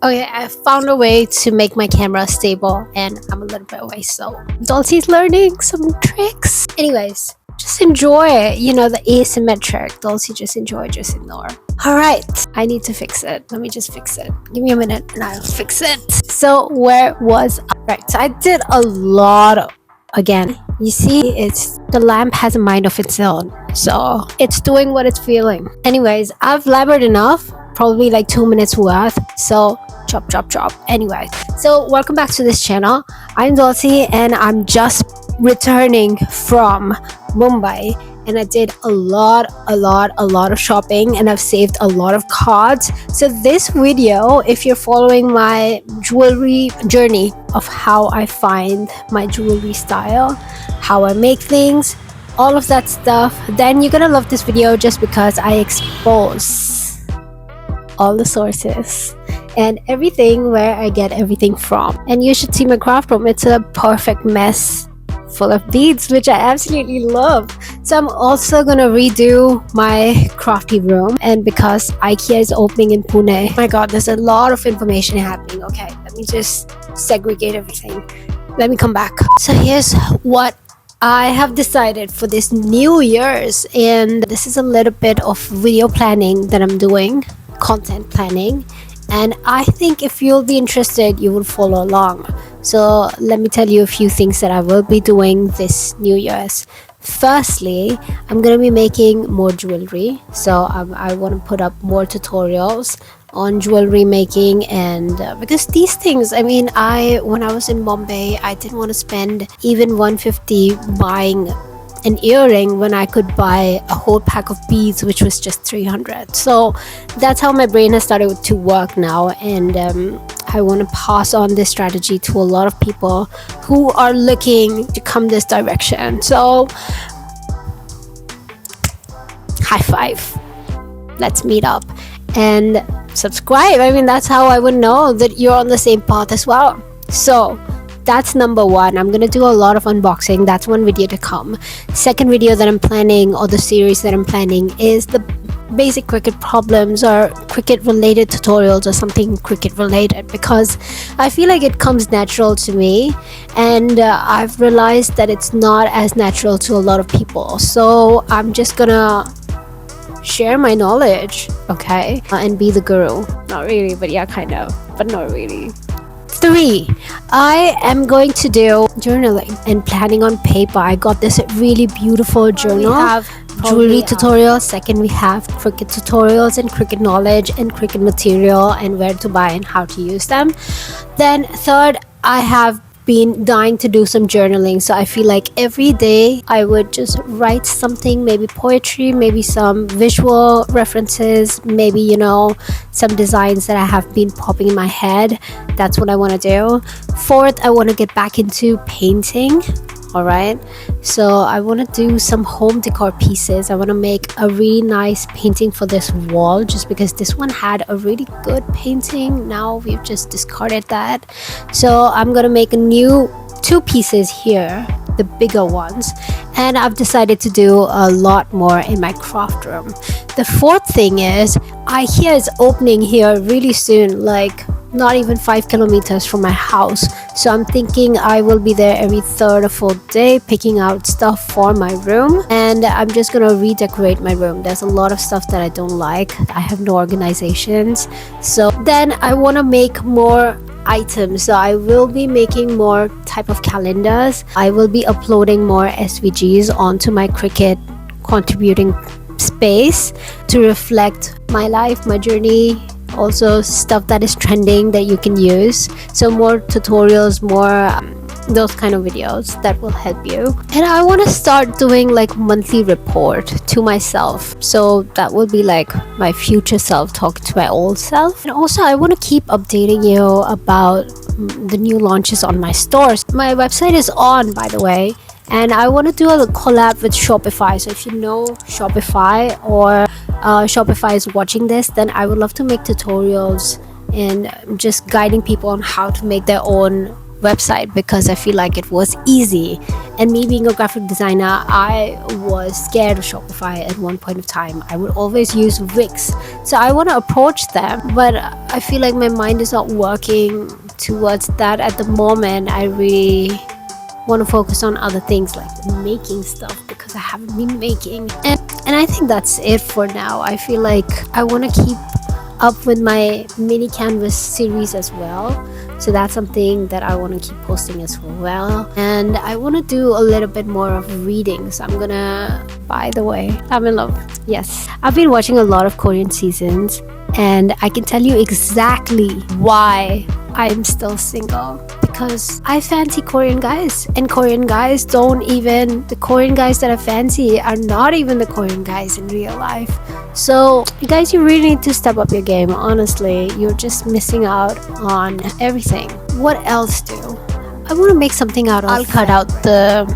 Okay, I found a way to make my camera stable and I'm a little bit away, so Dulcie's learning some tricks. Anyways, just enjoy it, you know, the asymmetric. Dulcie, just enjoy, just ignore. Alright, I need to fix it. Let me just fix it. Give me a minute and I'll fix it. So where was I? Right, so I did a lot of, again, you see, it's the lamp has a mind of its own, so it's doing what it's feeling. Anyways, I've labored enough, probably like 2 minutes worth, so chop. Anyway, so welcome back to this channel. I'm Dulcie and I'm just returning from Mumbai, and I did a lot of shopping and I've saved a lot of cards. So this video, if you're following my jewelry journey of how I find my jewelry style, how I make things, all of that stuff, then you're gonna love this video just because I expose all the sources and everything where I get everything from. And you should see my craft room. It's a perfect mess full of beads, which I absolutely love. So I'm also gonna redo my crafty room, and because IKEA is opening in Pune, my god, there's a lot of information happening. Okay, let me just segregate everything. Let me come back. So here's what I have decided for this New Year's, and this is a little bit of video planning that I'm doing, content planning, and I think if you'll be interested, you will follow along. So let me tell you a few things that I will be doing this New Year's. Firstly, I'm gonna be making more jewelry, so I want to put up more tutorials on jewelry making, and because these things, I mean, when I was in Bombay, I didn't want to spend even 150 buying an earring when I could buy a whole pack of beads, which was just 300. So that's how my brain has started to work now, and I want to pass on this strategy to a lot of people who are looking to come this direction. So high five, let's meet up and subscribe. I mean, that's how I would know that you're on the same path as well. So that's number one. I'm gonna do a lot of unboxing. That's one video to come. Second video that I'm planning, or the series that I'm planning, is the basic cricket problems or cricket related tutorials or something cricket related, because I feel like it comes natural to me, and I've realized that it's not as natural to a lot of people. So I'm just gonna share my knowledge, okay, and be the guru. Not really, but yeah, kind of, but not really. 3, I am going to do journaling and planning on paper. I got this really beautiful journal. We have jewelry tutorials. Second, we have cricket tutorials and cricket knowledge and cricket material and where to buy and how to use them. Then third, I have been dying to do some journaling, so I feel like every day I would just write something, maybe poetry, maybe some visual references, maybe, you know, some designs that I have been popping in my head. That's what I want to do. Fourth, I want to get back into painting. All right, so I want to do some home decor pieces. I want to make a really nice painting for this wall, just because this one had a really good painting. Now we've just discarded that, so I'm gonna make a new 2 pieces here, the bigger ones, and I've decided to do a lot more in my craft room. The fourth thing is IKEA is opening here really soon, like not even 5 kilometers from my house, so I'm thinking I will be there every third or fourth day picking out stuff for my room, and I'm just gonna redecorate my room. There's a lot of stuff that I don't like. I have no organizations. So then I want to make more items, so I will be making more type of calendars. I will be uploading more SVGs onto my cricket contributing space to reflect my life, my journey, also stuff that is trending that you can use. So more tutorials, more those kind of videos that will help you. And I want to start doing like monthly report to myself, so that will be like my future self talking to my old self. And also I want to keep updating you about the new launches on my stores. My website is on, by the way, and I want to do a collab with Shopify. So if you know Shopify, or Shopify is watching this, then I would love to make tutorials and just guiding people on how to make their own website, because I feel like it was easy And me being a graphic designer, I was scared of Shopify at one point of time. I would always use Wix. So I want to approach them, but I feel like my mind is not working towards that at the moment. I really want to focus on other things like making stuff, because I haven't been making. And I think that's it for now. I feel like I want to keep up with my mini canvas series as well, so that's something that I want to keep posting as well. And I want to do a little bit more of reading, so I'm gonna, by the way, I'm in love. Yes, I've been watching a lot of Korean seasons, and I can tell you exactly why I'm still single. Because I fancy Korean guys, and Korean guys don't even, the Korean guys that I fancy are not even the Korean guys in real life. So you guys, you really need to step up your game. Honestly, you're just missing out on everything. What else do I want to make something out of? I'll cut out the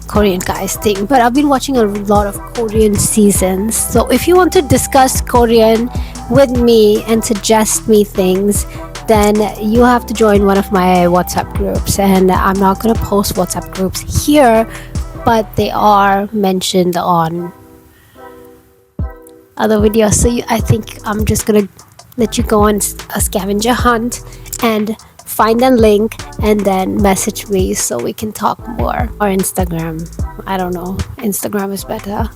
Korean guys thing, but I've been watching a lot of Korean seasons. So if you want to discuss Korean with me and suggest me things, then you have to join one of my WhatsApp groups. And I'm not going to post WhatsApp groups here, but they are mentioned on other videos. So I think I'm just going to let you go on a scavenger hunt and find a link and then message me so we can talk more. Or Instagram. I don't know. Instagram is better.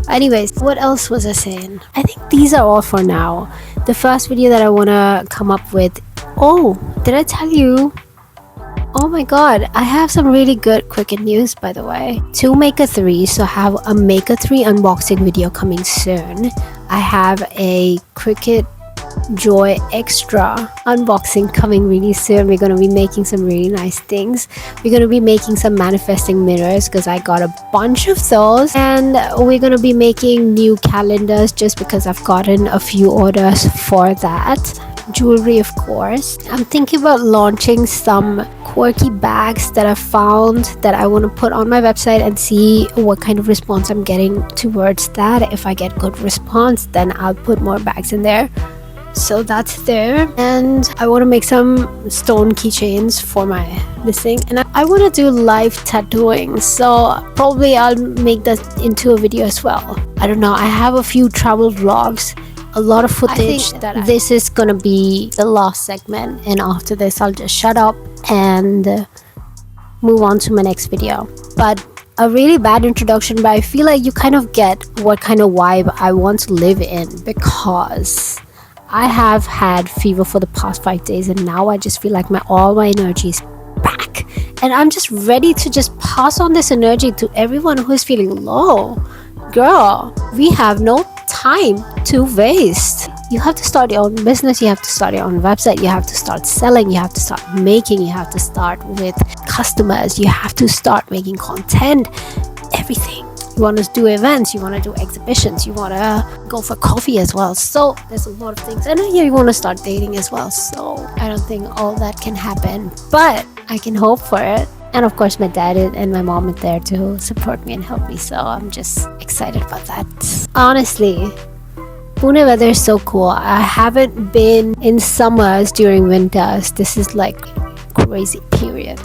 Anyways, what else was I saying? I think these are all for now. The first video that I want to come up with. Oh, did I tell you? Oh my god, I have some really good Cricut news, by the way. 2 Maker 3, so I have a Maker 3 unboxing video coming soon. I have a Cricut Joy Extra unboxing coming really soon. We're going to be making some really nice things. We're going to be making some manifesting mirrors because I got a bunch of those, and we're going to be making new calendars just because I've gotten a few orders for that. Jewelry, of course. I'm thinking about launching some quirky bags that I found that I want to put on my website and see what kind of response I'm getting towards that. If I get good response, then I'll put more bags in there. So that's there. And I want to make some stone keychains for my listing, and I want to do live tattooing, so probably I'll make that into a video as well. I don't know, I have a few travel vlogs, a lot of footage. This is gonna be the last segment, and after this I'll just shut up and move on to my next video. But a really bad introduction, but I feel like you kind of get what kind of vibe I want to live in, because I have had fever for the past 5 days, and now I just feel like all my energy is back, and I'm just ready to just pass on this energy to everyone who is feeling low. Girl, we have no time to waste. You have to start your own business, you have to start your own website, you have to start selling, you have to start making, you have to start with customers, you have to start making content, everything. You want to do events, you want to do exhibitions, you want to go for coffee as well. So there's a lot of things. And yeah, you want to start dating as well. So I don't think all that can happen, but I can hope for it. And of course my dad and my mom are there to support me and help me, so I'm just excited about that. Honestly, Pune weather is so cool. I haven't been in summers during winters. This is like crazy period.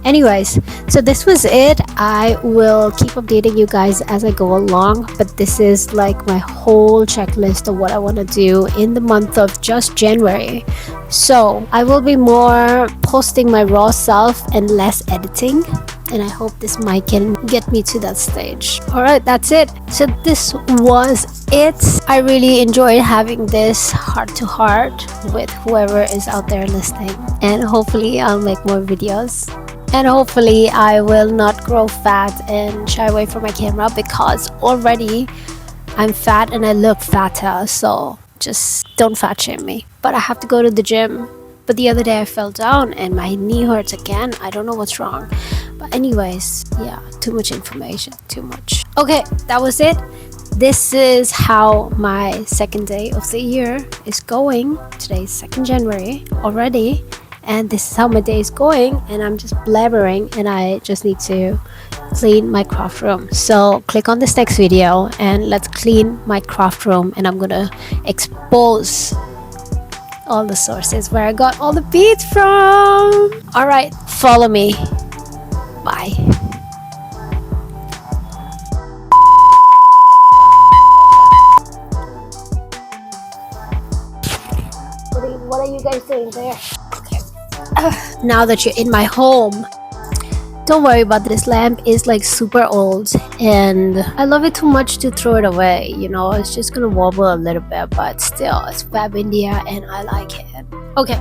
Anyways, so this was it. I will keep updating you guys as I go along, but this is like my whole checklist of what I want to do in the month of just January. So I will be more posting my raw self and less editing, and I hope this mic can get me to that stage. Alright, that's it. So this was it. I really enjoyed having this heart to heart with whoever is out there listening, and hopefully I'll make more videos. And hopefully I will not grow fat and shy away from my camera, because already I'm fat and I look fatter, so just don't fat shame me. But I have to go to the gym. But the other day I fell down and my knee hurts again. I don't know what's wrong. But anyways, yeah, too much information, too much. Okay, that was it. This is how my second day of the year is going. Today is 2nd January already. And this is how my day is going, and I'm just blabbering, and I just need to clean my craft room. So click on this next video and let's clean my craft room, and I'm gonna expose all the sources where I got all the beads from. Alright, follow me. Bye. now that you're in my home. Don't worry about this lamp is like super old and I love it too much to throw it away, you know, it's just gonna wobble a little bit, but still it's Fab India and I like it. Okay,